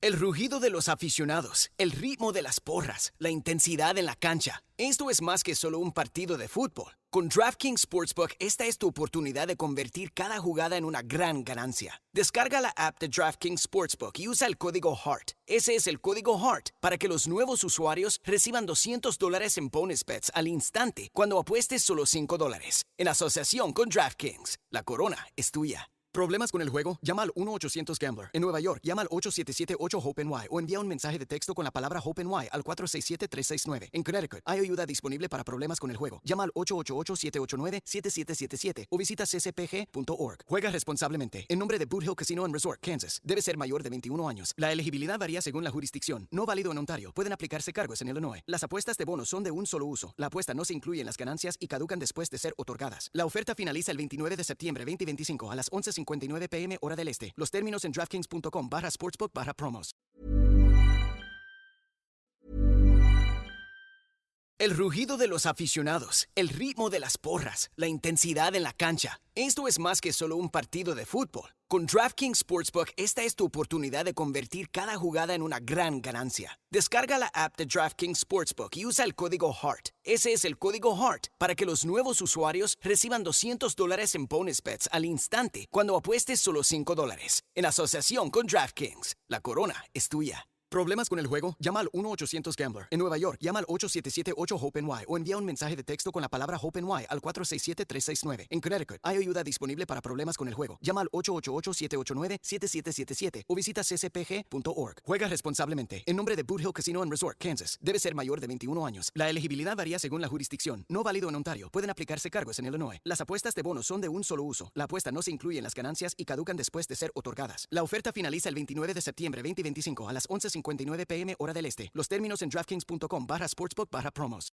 El rugido de los aficionados, el ritmo de las porras, la intensidad en la cancha. Esto es más que solo un partido de fútbol. Con DraftKings Sportsbook, esta es tu oportunidad de convertir cada jugada en una gran ganancia. Descarga la app de DraftKings Sportsbook y usa el código HEART. Ese es el código HEART para que los nuevos usuarios reciban $200 en bonus bets al instante cuando apuestes solo $5. En asociación con DraftKings, la corona es tuya. ¿Problemas con el juego? Llama al 1-800-GAMBLER. En Nueva York, llama al 877-8-HOPE-NY o envía un mensaje de texto con la palabra HOPE-NY al 467-369. En Connecticut, hay ayuda disponible para problemas con el juego. Llama al 888-789-7777 o visita ccpg.org. Juega responsablemente. En nombre de Boot Hill Casino Resort, Kansas. Debe ser mayor de 21 años. La elegibilidad varía según la jurisdicción. No válido en Ontario. Pueden aplicarse cargos en Illinois. Las apuestas de bonos son de un solo uso. La apuesta no se incluye en las ganancias y caducan después de ser otorgadas. La oferta finaliza el 29 de septiembre 2025 a las 11:59 p.m. hora del este. Los términos en DraftKings.com/sportsbook/promos. El rugido de los aficionados, el ritmo de las porras, la intensidad en la cancha. Esto es más que solo un partido de fútbol. Con DraftKings Sportsbook, esta es tu oportunidad de convertir cada jugada en una gran ganancia. Descarga la app de DraftKings Sportsbook y usa el código HEART. Ese es el código HEART para que los nuevos usuarios reciban $200 en bonus bets al instante cuando apuestes solo $5. En asociación con DraftKings, la corona es tuya. ¿Problemas con el juego? Llama al 1-800-GAMBLER. En Nueva York, llama al 877-8-HOPE-NY o envía un mensaje de texto con la palabra HOPE-NY al 467-369. En Connecticut, hay ayuda disponible para problemas con el juego. Llama al 888-789-7777 o visita ccpg.org. Juega responsablemente. En nombre de Boot Hill Casino Resort, Kansas. Debe ser mayor de 21 años. La elegibilidad varía según la jurisdicción. No válido en Ontario. Pueden aplicarse cargos en Illinois. Las apuestas de bonos son de un solo uso. La apuesta no se incluye en las ganancias y caducan después de ser otorgadas. La oferta finaliza el 29 de septiembre 2025 a las 11:59 p.m. hora del este. Los términos en DraftKings.com/sportsbook/promos.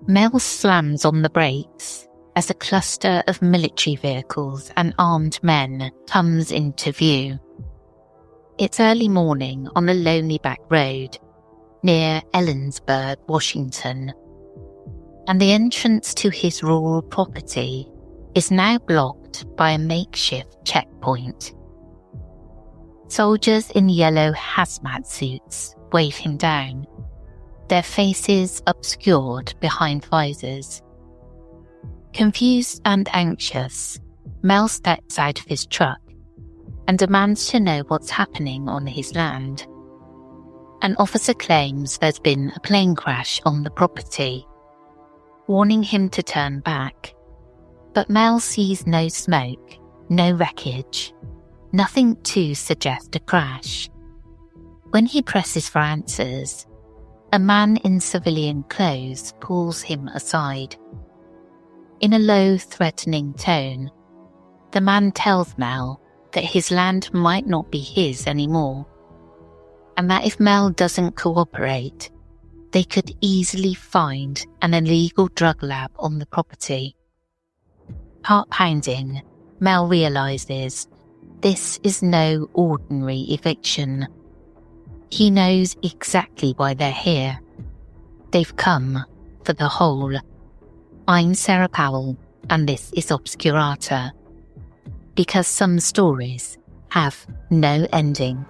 MEL'S slams on the brakes as a cluster of military vehicles and armed men comes into view. It's early morning on a lonely back road near Ellensburg, Washington, and the entrance to his rural property is now blocked by a makeshift checkpoint. Soldiers in yellow hazmat suits wave him down, their faces obscured behind visors. Confused and anxious, Mel steps out of his truck and demands to know what's happening on his land. An officer claims there's been a plane crash on the property, warning him to turn back. But Mel sees no smoke, no wreckage, nothing to suggest a crash. When he presses for answers, a man in civilian clothes pulls him aside. In a low, threatening tone, the man tells Mel that his land might not be his anymore, and that if Mel doesn't cooperate, they could easily find an illegal drug lab on the property. Heart pounding, Mel realises this is no ordinary eviction. He knows exactly why they're here. They've come for the whole. I'm Sarah Powell, and this is Obscurata. Because some stories have no ending.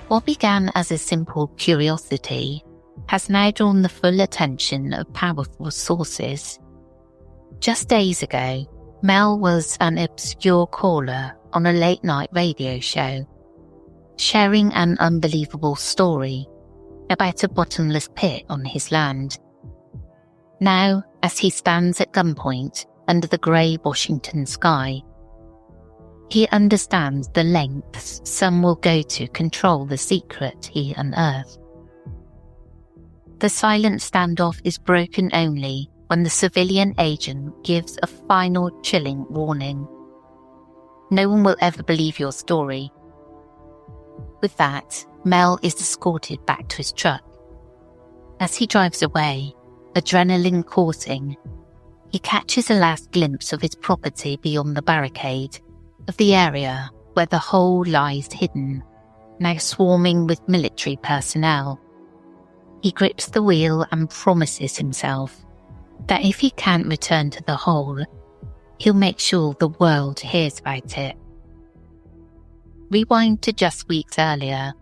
What began as a simple curiosity has now drawn the full attention of powerful sources. Just days ago, Mel was an obscure caller on a late-night radio show, sharing an unbelievable story about a bottomless pit on his land. Now, as he stands at gunpoint under the grey Washington sky, he understands the lengths some will go to control the secret he unearthed. The silent standoff is broken only when the civilian agent gives a final chilling warning. No one will ever believe your story." With that, Mel is escorted back to his truck. As he drives away, adrenaline coursing, he catches a last glimpse of his property beyond the barricade, of the area where the hole lies hidden, now swarming with military personnel. He grips the wheel and promises himself that if he can't return to the hole, he'll make sure the world hears about it. Rewind to just weeks earlier.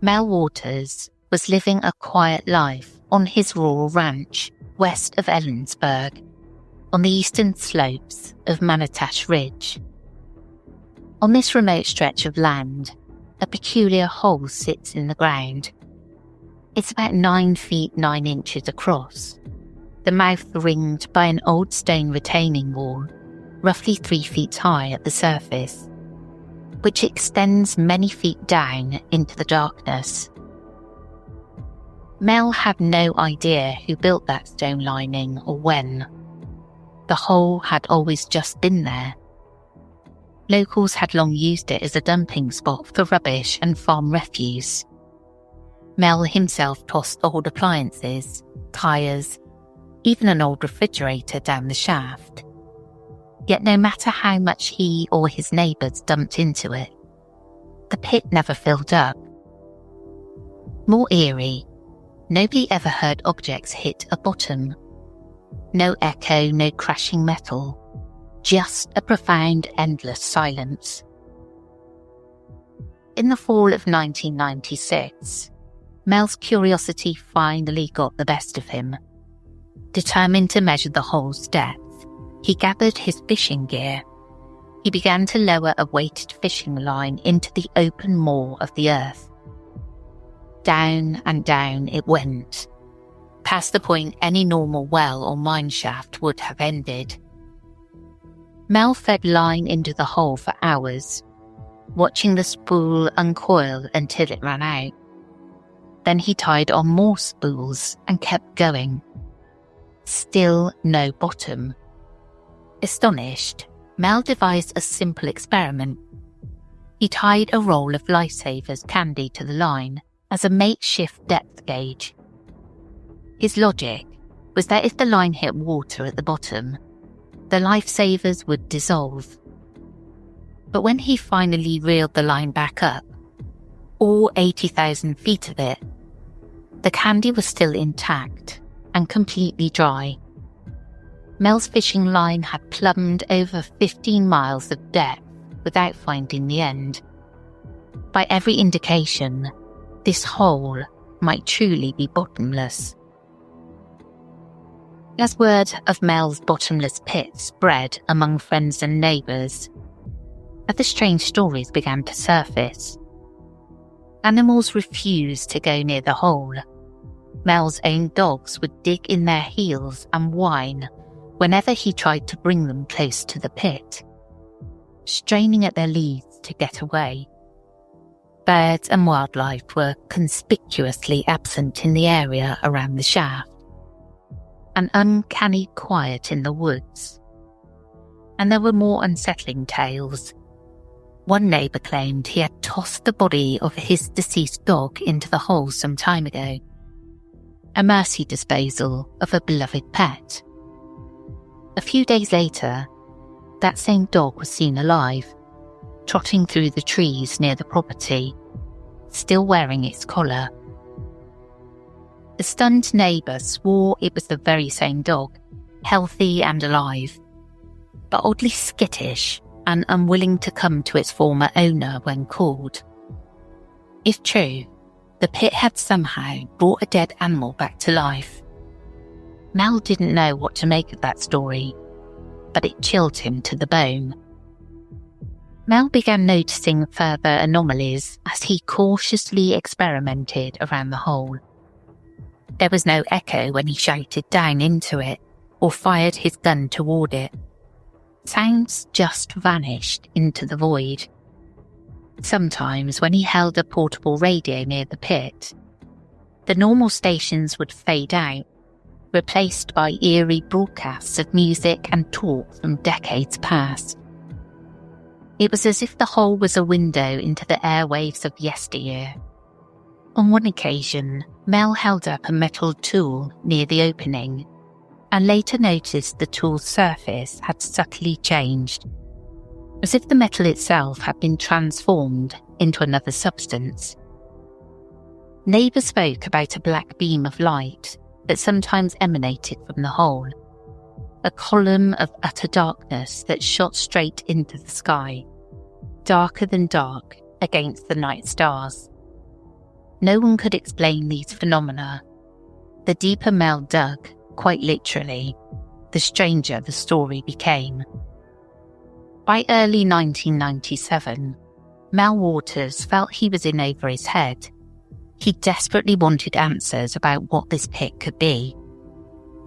Mel Waters was living a quiet life on his rural ranch west of Ellensburg, on the eastern slopes of Manatash Ridge. On this remote stretch of land, a peculiar hole sits in the ground. It's about 9 feet 9 inches across, the mouth ringed by an old stone retaining wall, roughly 3 feet high at the surface, which extends many feet down into the darkness. Mel had no idea who built that stone lining or when. The hole had always just been there. Locals had long used it as a dumping spot for rubbish and farm refuse. Mel himself tossed old appliances, tyres, even an old refrigerator down the shaft. Yet no matter how much he or his neighbours dumped into it, the pit never filled up. More eerie, nobody ever heard objects hit a bottom. No echo, no crashing metal, just a profound, endless silence. In the fall of 1996, Mel's curiosity finally got the best of him. Determined to measure the hole's depth, he gathered his fishing gear. He began to lower a weighted fishing line into the open maw of the earth. Down and down it went, past the point any normal well or mine shaft would have ended. Mel fed line into the hole for hours, watching the spool uncoil until it ran out. Then he tied on more spools and kept going. Still no bottom. Astonished, Mel devised a simple experiment. He tied a roll of Lifesavers candy to the line as a makeshift depth gauge. His logic was that if the line hit water at the bottom, the Lifesavers would dissolve. But when he finally reeled the line back up, all 80,000 feet of it, the candy was still intact and completely dry. Mel's fishing line had plumbed over 15 miles of depth without finding the end. By every indication, this hole might truly be bottomless. As word of Mel's bottomless pit spread among friends and neighbours, other strange stories began to surface. Animals refused to go near the hole. Mel's own dogs would dig in their heels and whine whenever he tried to bring them close to the pit, straining at their leads to get away. Birds and wildlife were conspicuously absent in the area around the shaft. An uncanny quiet in the woods. And there were more unsettling tales. One neighbour claimed he had tossed the body of his deceased dog into the hole some time ago. A mercy disposal of a beloved pet. A few days later, that same dog was seen alive, trotting through the trees near the property, still wearing its collar. The stunned neighbour swore it was the very same dog, healthy and alive, but oddly skittish and unwilling to come to its former owner when called. If true, the pit had somehow brought a dead animal back to life. Mel didn't know what to make of that story, but it chilled him to the bone. Mel began noticing further anomalies as he cautiously experimented around the hole. There was no echo when he shouted down into it or fired his gun toward it. Sounds just vanished into the void. Sometimes when he held a portable radio near the pit, the normal stations would fade out, replaced by eerie broadcasts of music and talk from decades past. It was as if the hole was a window into the airwaves of yesteryear. On one occasion, Mel held up a metal tool near the opening and later noticed the tool's surface had subtly changed, as if the metal itself had been transformed into another substance. Neighbours spoke about a black beam of light that sometimes emanated from the hole, a column of utter darkness that shot straight into the sky, darker than dark against the night stars. No one could explain these phenomena. The deeper Mel dug, quite literally, the stranger the story became. By early 1997, Mel Waters felt he was in over his head. He desperately wanted answers about what this pit could be.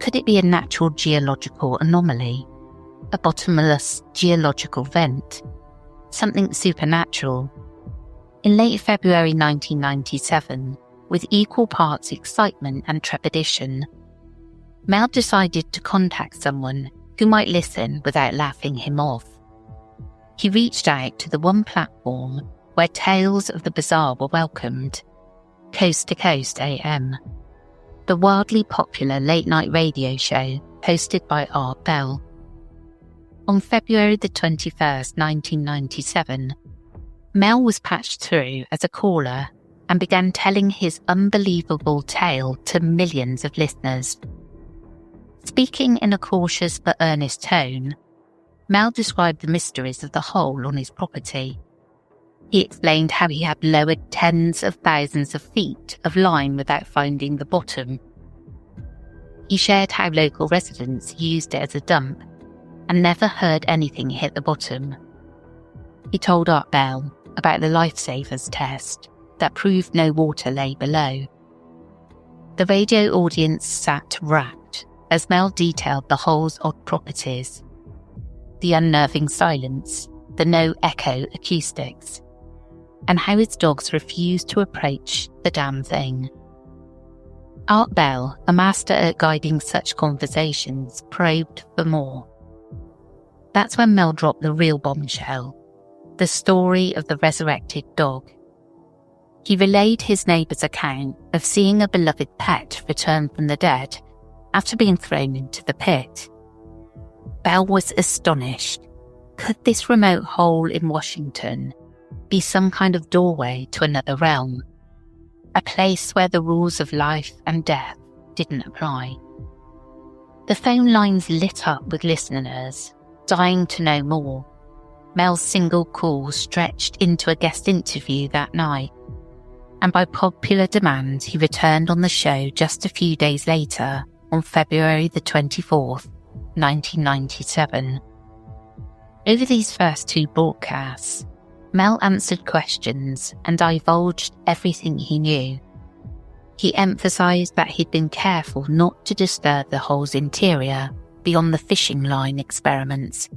Could it be a natural geological anomaly? A bottomless geological vent? Something supernatural? In late February 1997, with equal parts excitement and trepidation, Mel decided to contact someone who might listen without laughing him off. He reached out to the one platform where tales of the bizarre were welcomed, Coast to Coast AM, the wildly popular late-night radio show hosted by Art Bell. On February the 21st, 1997, Mel was patched through as a caller and began telling his unbelievable tale to millions of listeners. Speaking in a cautious but earnest tone, Mel described the mysteries of the hole on his property. He explained how he had lowered tens of thousands of feet of line without finding the bottom. He shared how local residents used it as a dump and never heard anything hit the bottom. He told Art Bell about the lifesavers test that proved no water lay below. The radio audience sat rapt as Mel detailed the hole's odd properties: the unnerving silence, the no-echo acoustics, and how his dogs refused to approach the damn thing. Art Bell, a master at guiding such conversations, probed for more. That's when Mel dropped the real bombshell, the story of the resurrected dog. He relayed his neighbour's account of seeing a beloved pet return from the dead after being thrown into the pit. Bell was astonished. Could this remote hole in Washington be some kind of doorway to another realm? A place where the rules of life and death didn't apply. The phone lines lit up with listeners, dying to know more. Mel's single call stretched into a guest interview that night, and by popular demand he returned on the show just a few days later, on February the 24th, 1997. Over these first two broadcasts, Mel answered questions and divulged everything he knew. He emphasised that he'd been careful not to disturb the hole's interior beyond the fishing line experiments.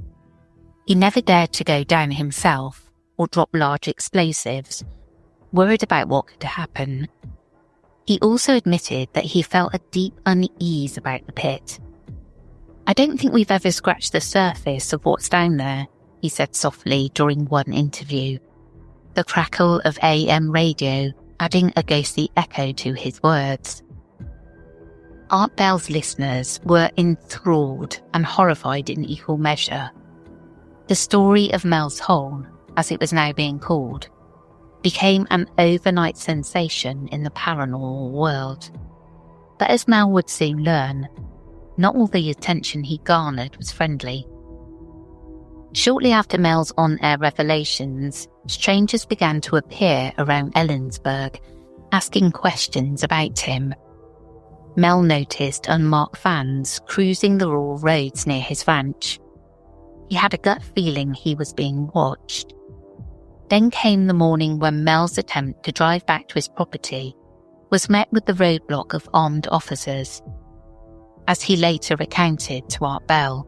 He never dared to go down himself or drop large explosives, worried about what could happen. He also admitted that he felt a deep unease about the pit. "I don't think we've ever scratched the surface of what's down there," he said softly during one interview, the crackle of AM radio adding a ghostly echo to his words. Art Bell's listeners were enthralled and horrified in equal measure. The story of Mel's Hole, as it was now being called, became an overnight sensation in the paranormal world. But as Mel would soon learn, not all the attention he garnered was friendly. Shortly after Mel's on-air revelations, strangers began to appear around Ellensburg, asking questions about him. Mel noticed unmarked vans cruising the rural roads near his ranch. He had a gut feeling he was being watched. Then came the morning when Mel's attempt to drive back to his property was met with the roadblock of armed officers, as he later recounted to Art Bell.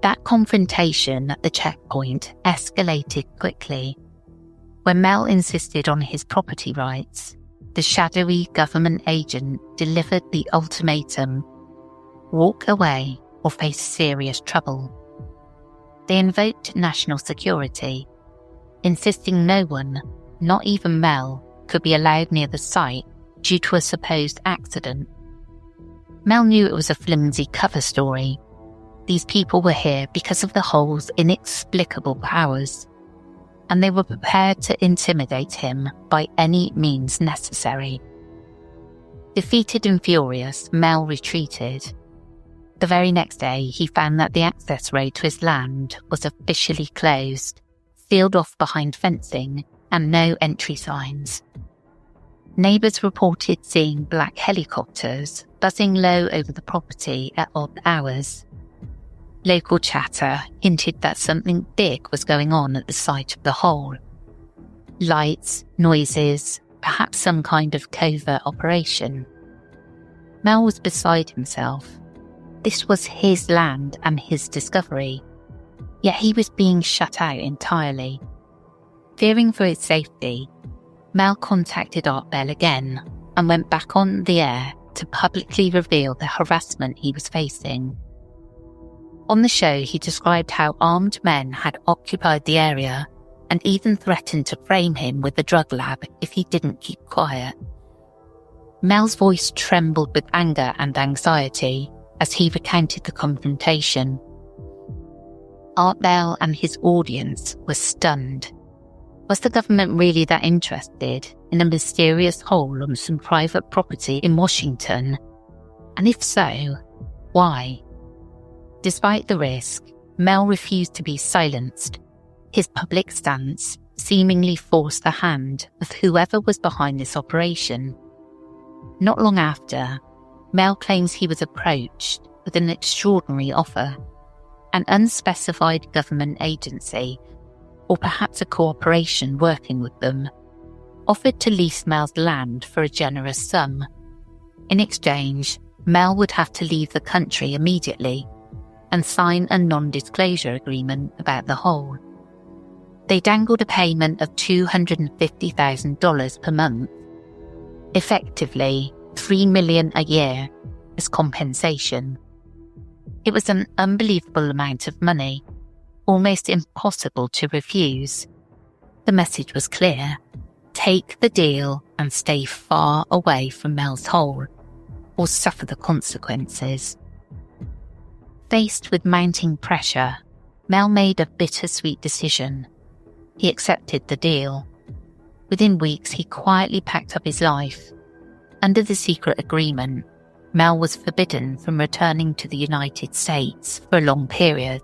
That confrontation at the checkpoint escalated quickly. When Mel insisted on his property rights, the shadowy government agent delivered the ultimatum: walk away or face serious trouble. They invoked national security, insisting no one, not even Mel, could be allowed near the site due to a supposed accident. Mel knew it was a flimsy cover story. These people were here because of the hole's inexplicable powers, and they were prepared to intimidate him by any means necessary. Defeated and furious, Mel retreated. The very next day, he found that the access road to his land was officially closed, sealed off behind fencing, and no entry signs. Neighbours reported seeing black helicopters buzzing low over the property at odd hours. Local chatter hinted that something big was going on at the site of the hole. Lights, noises, perhaps some kind of covert operation. Mel was beside himself. This was his land and his discovery, yet he was being shut out entirely. Fearing for his safety, Mel contacted Art Bell again and went back on the air to publicly reveal the harassment he was facing. On the show, he described how armed men had occupied the area and even threatened to frame him with the drug lab if he didn't keep quiet. Mel's voice trembled with anger and anxiety as he recounted the confrontation. Art Bell and his audience were stunned. Was the government really that interested in a mysterious hole on some private property in Washington? And if so, why? Despite the risk, Mel refused to be silenced. His public stance seemingly forced the hand of whoever was behind this operation. Not long after, Mel claims he was approached with an extraordinary offer. An unspecified government agency, or perhaps a corporation working with them, offered to lease Mel's land for a generous sum. In exchange, Mel would have to leave the country immediately and sign a non-disclosure agreement about the hole. They dangled a payment of $250,000 per month, effectively $3 million a year, as compensation. It was an unbelievable amount of money, almost impossible to refuse. The message was clear: take the deal and stay far away from Mel's hole, or suffer the consequences. Faced with mounting pressure, Mel made a bittersweet decision. He accepted the deal. Within weeks, he quietly packed up his life. Under the secret agreement, Mel was forbidden from returning to the United States for a long period,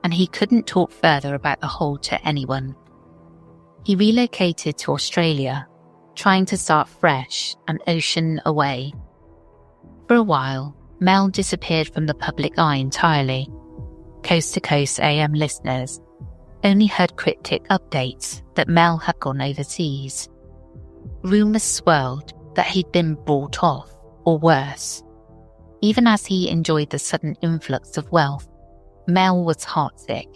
and he couldn't talk further about the hole to anyone. He relocated to Australia, trying to start fresh and ocean away. For a while, Mel disappeared from the public eye entirely. Coast to Coast AM listeners only heard cryptic updates that Mel had gone overseas. Rumours swirled that he'd been bought off, or worse. Even as he enjoyed the sudden influx of wealth, Mel was heartsick.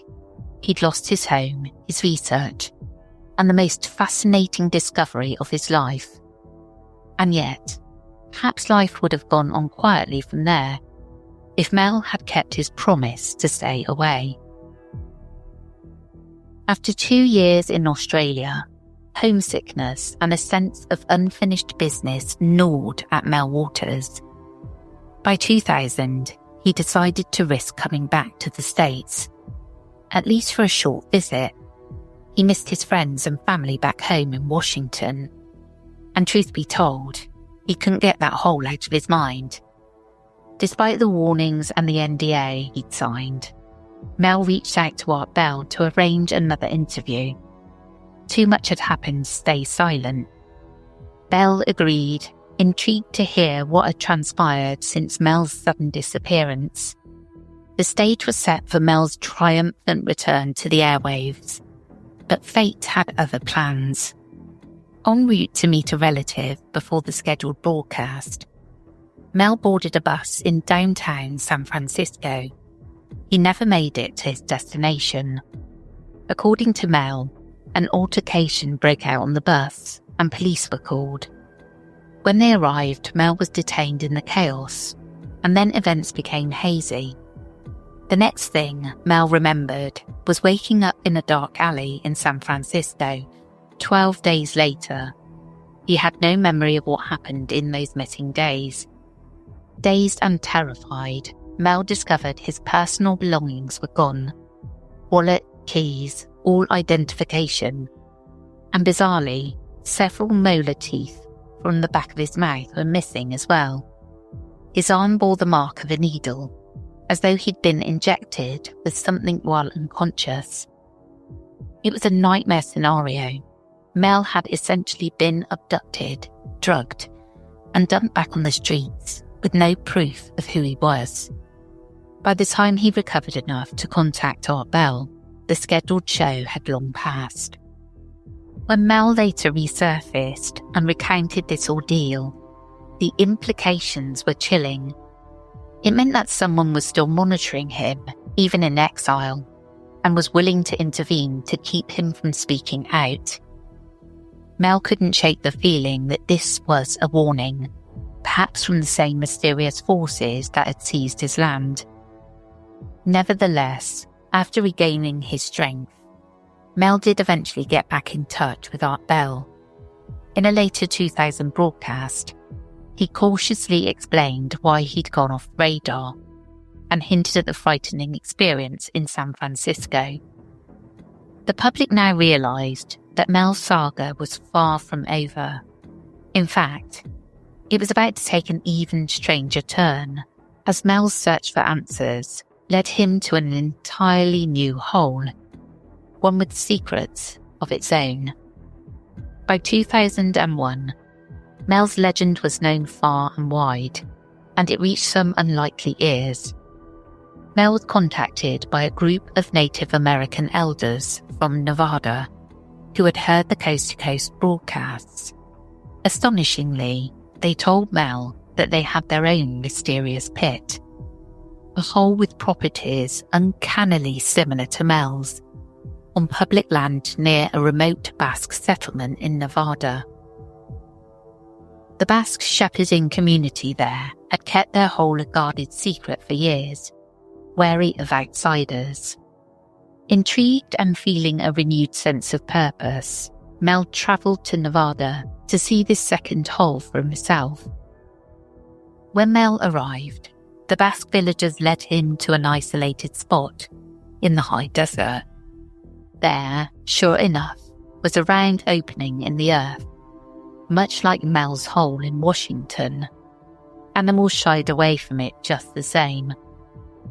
He'd lost his home, his research, and the most fascinating discovery of his life. And yet, perhaps life would have gone on quietly from there if Mel had kept his promise to stay away. After 2 years in Australia, homesickness and a sense of unfinished business gnawed at Mel Waters. By 2000, he decided to risk coming back to the States, at least for a short visit. He missed his friends and family back home in Washington, and truth be told, he couldn't get that hole out of his mind. Despite the warnings and the NDA he'd signed, Mel reached out to Art Bell to arrange another interview. Too much had happened to stay silent. Bell agreed, intrigued to hear what had transpired since Mel's sudden disappearance. The stage was set for Mel's triumphant return to the airwaves, but fate had other plans. En route to meet a relative before the scheduled broadcast, Mel boarded a bus in downtown San Francisco. He never made it to his destination. According to Mel, an altercation broke out on the bus and police were called. When they arrived, Mel was detained in the chaos, and then events became hazy. The next thing Mel remembered was waking up in a dark alley in San Francisco 12 days later. He had no memory of what happened in those missing days. Dazed and terrified, Mel discovered his personal belongings were gone. Wallet, keys, all identification. And bizarrely, several molar teeth from the back of his mouth were missing as well. His arm bore the mark of a needle, as though he'd been injected with something while unconscious. It was a nightmare scenario. Mel had essentially been abducted, drugged, and dumped back on the streets with no proof of who he was. By the time he recovered enough to contact Art Bell, the scheduled show had long passed. When Mel later resurfaced and recounted this ordeal, the implications were chilling. It meant that someone was still monitoring him, even in exile, and was willing to intervene to keep him from speaking out. Mel couldn't shake the feeling that this was a warning, perhaps from the same mysterious forces that had seized his land. Nevertheless, after regaining his strength, Mel did eventually get back in touch with Art Bell. In a later 2000 broadcast, he cautiously explained why he'd gone off radar and hinted at the frightening experience in San Francisco. The public now realised that Mel's saga was far from over. In fact, it was about to take an even stranger turn, as Mel's search for answers led him to an entirely new hole, one with secrets of its own. By 2001, Mel's legend was known far and wide, and it reached some unlikely ears. Mel was contacted by a group of Native American elders from Nevada who had heard the coast-to-coast broadcasts. Astonishingly, they told Mel that they had their own mysterious pit, a hole with properties uncannily similar to Mel's, on public land near a remote Basque settlement in Nevada. The Basque shepherding community there had kept their hole a guarded secret for years, wary of outsiders. Intrigued and feeling a renewed sense of purpose, Mel travelled to Nevada to see this second hole for himself. When Mel arrived, the Basque villagers led him to an isolated spot in the high desert. There, sure enough, was a round opening in the earth, much like Mel's hole in Washington. Animals shied away from it just the same.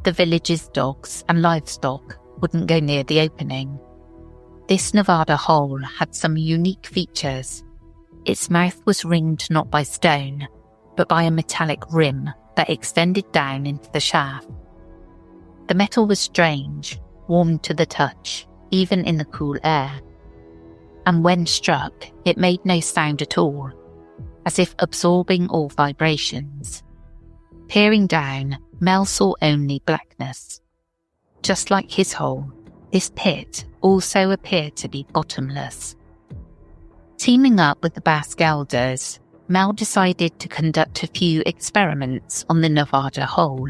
The village's dogs and livestock wouldn't go near the opening. This Nevada hole had some unique features. Its mouth was ringed not by stone, but by a metallic rim that extended down into the shaft. The metal was strange, warm to the touch, even in the cool air. And when struck, it made no sound at all, as if absorbing all vibrations. Peering down, Mel saw only blackness. Just like his hole, this pit also appeared to be bottomless. Teaming up with the Basque elders, Mel decided to conduct a few experiments on the Nevada hole,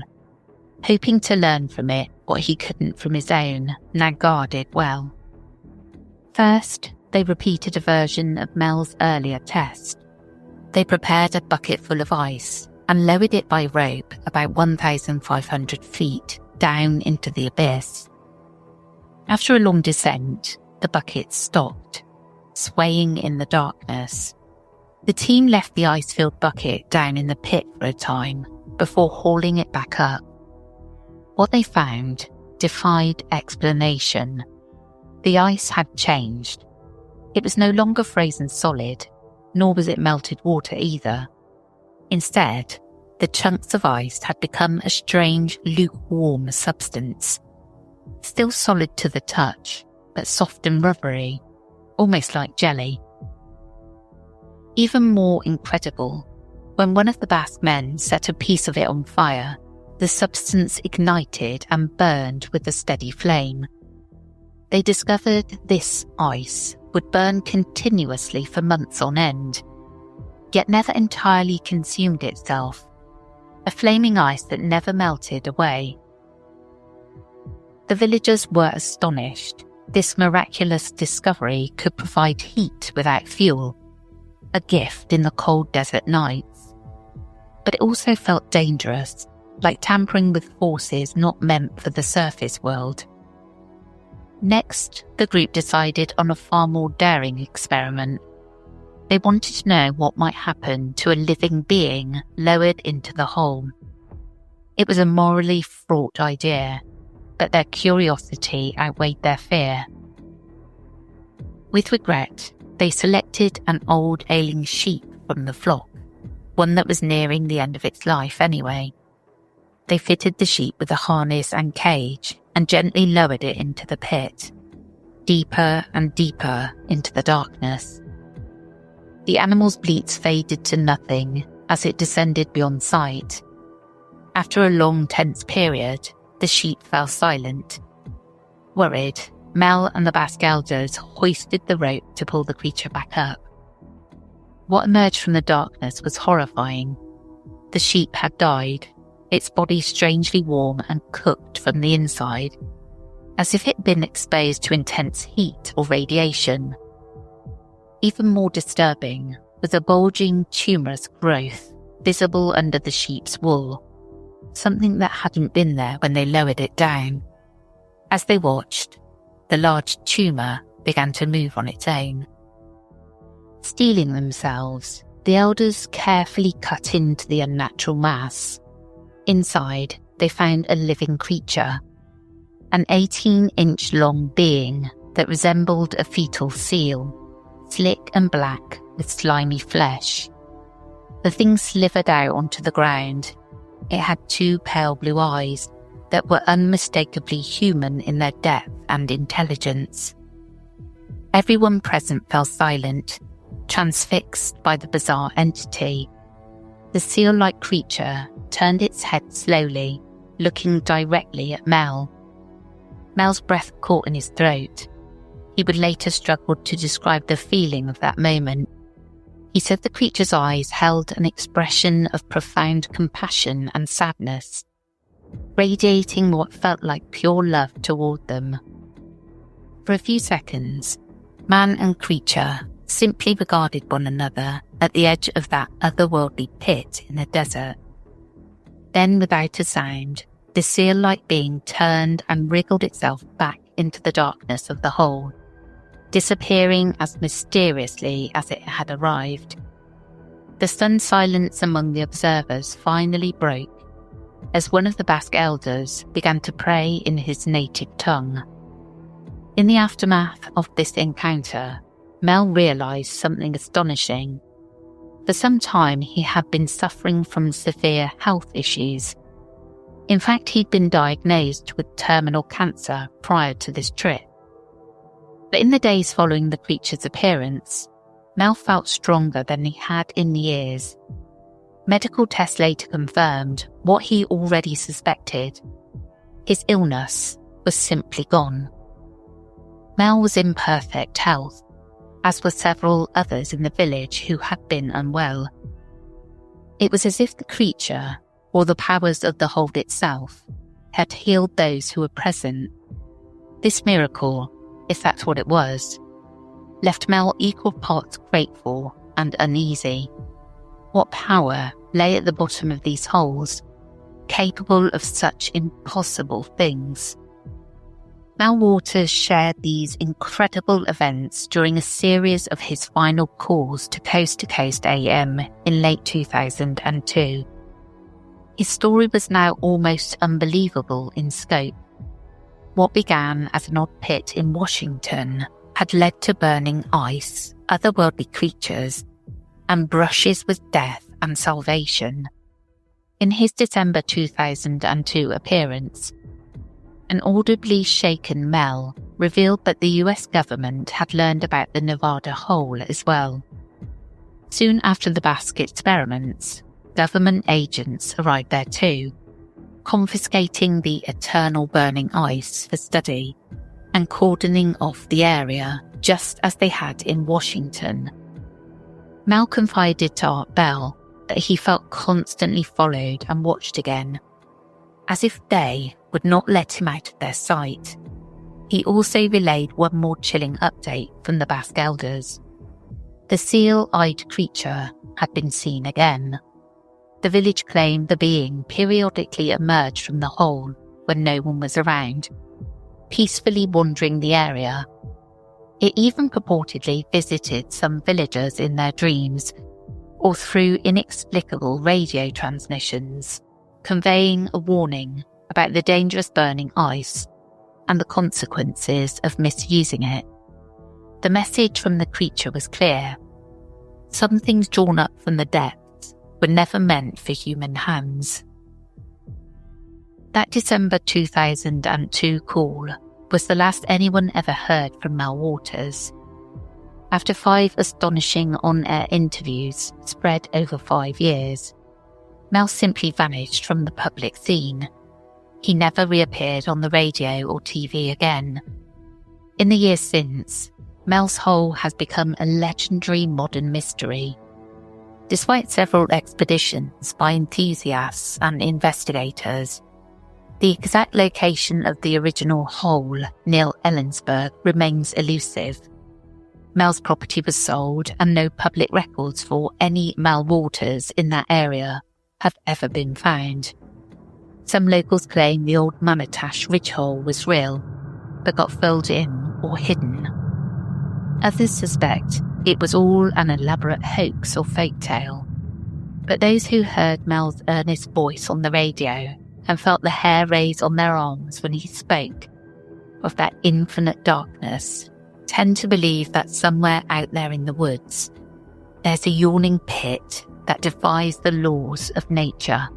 hoping to learn from it what he couldn't from his own, now guarded well. First, they repeated a version of Mel's earlier test. They prepared a bucket full of ice and lowered it by rope about 1,500 feet down into the abyss. After a long descent, the bucket stopped, swaying in the darkness. The team left the ice-filled bucket down in the pit for a time before hauling it back up. What they found defied explanation. The ice had changed. It was no longer frozen solid, nor was it melted water either. Instead, the chunks of ice had become a strange, lukewarm substance. Still solid to the touch, but soft and rubbery, almost like jelly. Even more incredible, when one of the Basque men set a piece of it on fire, the substance ignited and burned with a steady flame. They discovered this ice would burn continuously for months on end, yet never entirely consumed itself, a flaming ice that never melted away. The villagers were astonished. This miraculous discovery could provide heat without fuel, a gift in the cold desert nights. But it also felt dangerous, like tampering with forces not meant for the surface world. Next, the group decided on a far more daring experiment. They wanted to know what might happen to a living being lowered into the hole. It was a morally fraught idea, but their curiosity outweighed their fear. With regret, they selected an old ailing sheep from the flock, one that was nearing the end of its life anyway. They fitted the sheep with a harness and cage and gently lowered it into the pit, deeper and deeper into the darkness. The animal's bleats faded to nothing as it descended beyond sight. After a long, tense period, the sheep fell silent. Worried, Mel and the Basque elders hoisted the rope to pull the creature back up. What emerged from the darkness was horrifying. The sheep had died, its body strangely warm and cooked from the inside, as if it had been exposed to intense heat or radiation. Even more disturbing was a bulging, tumorous growth visible under the sheep's wool, something that hadn't been there when they lowered it down. As they watched, the large tumour began to move on its own. Steeling themselves, the elders carefully cut into the unnatural mass. Inside, they found a living creature, an 18-inch long being that resembled a fetal seal, slick and black with slimy flesh. The thing slithered out onto the ground. It had two pale blue eyes that were unmistakably human in their depth and intelligence. Everyone present fell silent, transfixed by the bizarre entity. The seal-like creature turned its head slowly, looking directly at Mel. Mel's breath caught in his throat. He would later struggle to describe the feeling of that moment. He said the creature's eyes held an expression of profound compassion and sadness, radiating what felt like pure love toward them. For a few seconds, man and creature simply regarded one another at the edge of that otherworldly pit in the desert. Then, without a sound, the seal-like being turned and wriggled itself back into the darkness of the hole, disappearing as mysteriously as it had arrived. The stunned silence among the observers finally broke as one of the Basque elders began to pray in his native tongue. In the aftermath of this encounter, Mel realised something astonishing. For some time, he had been suffering from severe health issues. In fact, he'd been diagnosed with terminal cancer prior to this trip. But in the days following the creature's appearance, Mel felt stronger than he had in years. Medical tests later confirmed what he already suspected. His illness was simply gone. Mel was in perfect health, as were several others in the village who had been unwell. It was as if the creature, or the powers of the hold itself, had healed those who were present. This miracle, if that's what it was, left Mel equal parts grateful and uneasy. What power lay at the bottom of these holes, capable of such impossible things? Mel Waters shared these incredible events during a series of his final calls to Coast AM in late 2002. His story was now almost unbelievable in scope. What began as an odd pit in Washington had led to burning ice, otherworldly creatures, and brushes with death and salvation. In his December 2002 appearance, an audibly shaken Mel revealed that the US government had learned about the Nevada hole as well. Soon after the Basque experiments, government agents arrived there too, confiscating the eternal burning ice for study and cordoning off the area just as they had in Washington. Mel confided to Art Bell that he felt constantly followed and watched again. As if they would not let him out of their sight, he also relayed one more chilling update from the Basque elders. The seal-eyed creature had been seen again. The village claimed the being periodically emerged from the hole when no one was around, peacefully wandering the area. It even purportedly visited some villagers in their dreams or through inexplicable radio transmissions, conveying a warning about the dangerous burning ice and the consequences of misusing it. The message from the creature was clear. Some things drawn up from the depths were never meant for human hands. That December 2002 call was the last anyone ever heard from Mel Waters. After 5 astonishing on-air interviews spread over 5 years, Mel simply vanished from the public scene. He never reappeared on the radio or TV again. In the years since, Mel's Hole has become a legendary modern mystery. Despite several expeditions by enthusiasts and investigators, the exact location of the original hole near Ellensburg remains elusive. Mel's property was sold and no public records for any Mel Waters in that area have ever been found. Some locals claim the old Mammotash Ridge Hole was real, but got filled in or hidden. Others suspect it was all an elaborate hoax or folk tale. But those who heard Mel's earnest voice on the radio and felt the hair raise on their arms when he spoke of that infinite darkness tend to believe that somewhere out there in the woods, there's a yawning pit that defies the laws of nature.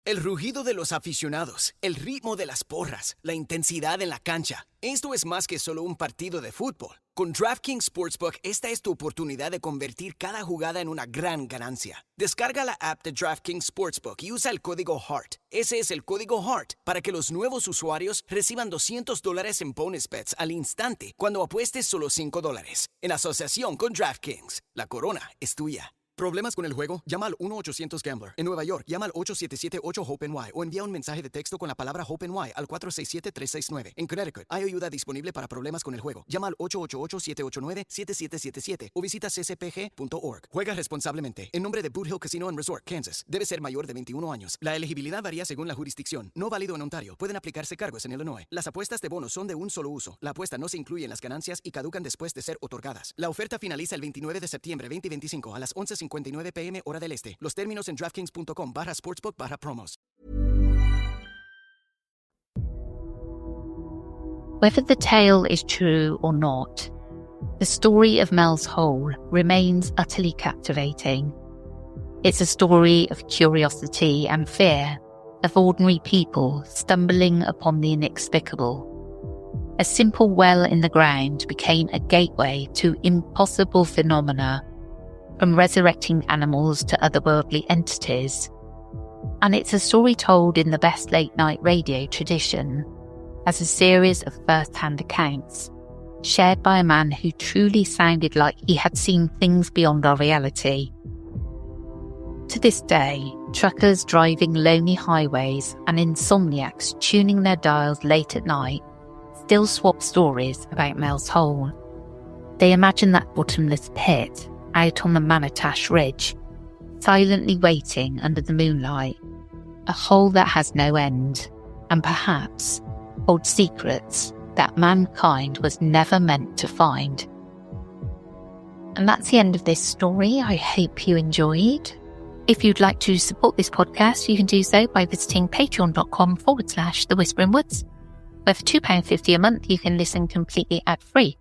El rugido de los aficionados, el ritmo de las porras, la intensidad en la cancha. Esto es más que solo un partido de fútbol. Con DraftKings Sportsbook, esta es tu oportunidad de convertir cada jugada en una gran ganancia. Descarga la app de DraftKings Sportsbook y usa el código HEART. Ese es el código HEART para que los nuevos usuarios reciban $200 en bonus bets al instante cuando apuestes solo $5. En asociación con DraftKings, la corona es tuya. ¿Problemas con el juego? Llama al 1-800-GAMBLER. En Nueva York, llama al 877-8-HOPE-NY o envía un mensaje de texto con la palabra HOPE-NY al 467-369. En Connecticut, hay ayuda disponible para problemas con el juego. Llama al 888-789-7777 o visita ccpg.org. Juega responsablemente. En nombre de Boot Hill Casino and Resort, Kansas. Debe ser mayor de 21 años. La elegibilidad varía según la jurisdicción. No válido en Ontario. Pueden aplicarse cargos en Illinois. Las apuestas de bonos son de un solo uso. La apuesta no se incluye en las ganancias y caducan después de ser otorgadas. La oferta finaliza el 29 de septiembre 2025 a las 11:59 p.m. hora del este. Los términos en DraftKings.com/sportsbook/promos. Whether the tale is true or not, the story of Mel's Hole remains utterly captivating. It's a story of curiosity and fear, of ordinary people stumbling upon the inexplicable. A simple well in the ground became a gateway to impossible phenomena, from resurrecting animals to otherworldly entities. And it's a story told in the best late-night radio tradition, as a series of first-hand accounts, shared by a man who truly sounded like he had seen things beyond our reality. To this day, truckers driving lonely highways and insomniacs tuning their dials late at night still swap stories about Mel's Hole. They imagine that bottomless pit out on the Mammotash Ridge, silently waiting under the moonlight, a hole that has no end, and perhaps holds secrets that mankind was never meant to find. And that's the end of this story. I hope you enjoyed. If you'd like to support this podcast, you can do so by visiting patreon.com/The Whispering Woods, where for £2.50 a month you can listen completely ad-free.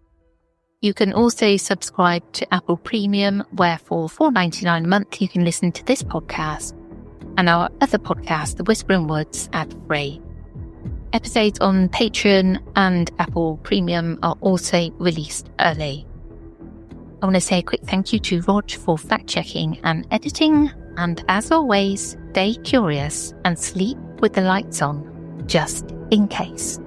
You can also subscribe to Apple Premium, where for $4.99 a month you can listen to this podcast and our other podcast, The Whispering Woods, ad-free. Episodes on Patreon and Apple Premium are also released early. I want to say a quick thank you to Rog for fact-checking and editing, and as always, stay curious and sleep with the lights on, just in case.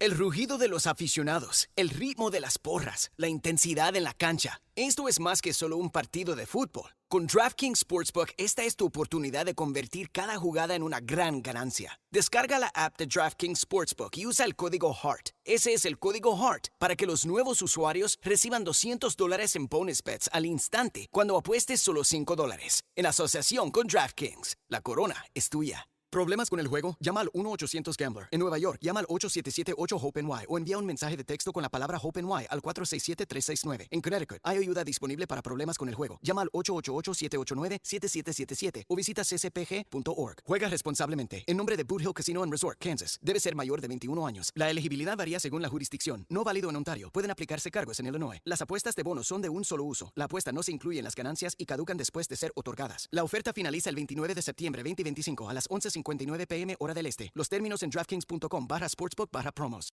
El rugido de los aficionados, el ritmo de las porras, la intensidad en la cancha. Esto es más que solo un partido de fútbol. Con DraftKings Sportsbook, esta es tu oportunidad de convertir cada jugada en una gran ganancia. Descarga la app de DraftKings Sportsbook y usa el código HEART. Ese es el código HEART para que los nuevos usuarios reciban $200 en bonus bets al instante cuando apuestes solo $5. En asociación con DraftKings, la corona es tuya. ¿Problemas con el juego? Llama al 1-800-GAMBLER. En Nueva York, llama al 877-8-HOPE-NY o envía un mensaje de texto con la palabra HOPE-NY al 467-369. En Connecticut, hay ayuda disponible para problemas con el juego. Llama al 888-789-7777 o visita ccpg.org. Juega responsablemente. En nombre de Boot Hill Casino and Resort, Kansas. Debe ser mayor de 21 años. La elegibilidad varía según la jurisdicción. No válido en Ontario. Pueden aplicarse cargos en Illinois. Las apuestas de bonos son de un solo uso. La apuesta no se incluye en las ganancias y caducan después de ser otorgadas. La oferta finaliza el 29 de septiembre 2025 a las 11:59 p.m. hora del este. Los términos en DraftKings.com/sportsbook/promos.